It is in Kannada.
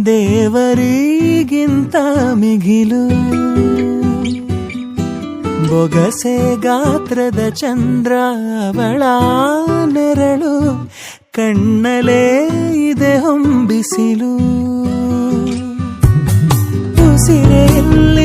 ದೇವರಿಗಿಂತ ಮಿಗಿಲು ಬೊಗಸೆ ಗಾತ್ರದ ಚಂದ್ರ ಅವಳ ನೆರಳು ಕಣ್ಣಲೇ ಇದೆ ಹೊಂಬಿಸಿಲು ಉಸಿರೇ ಇಲ್ಲ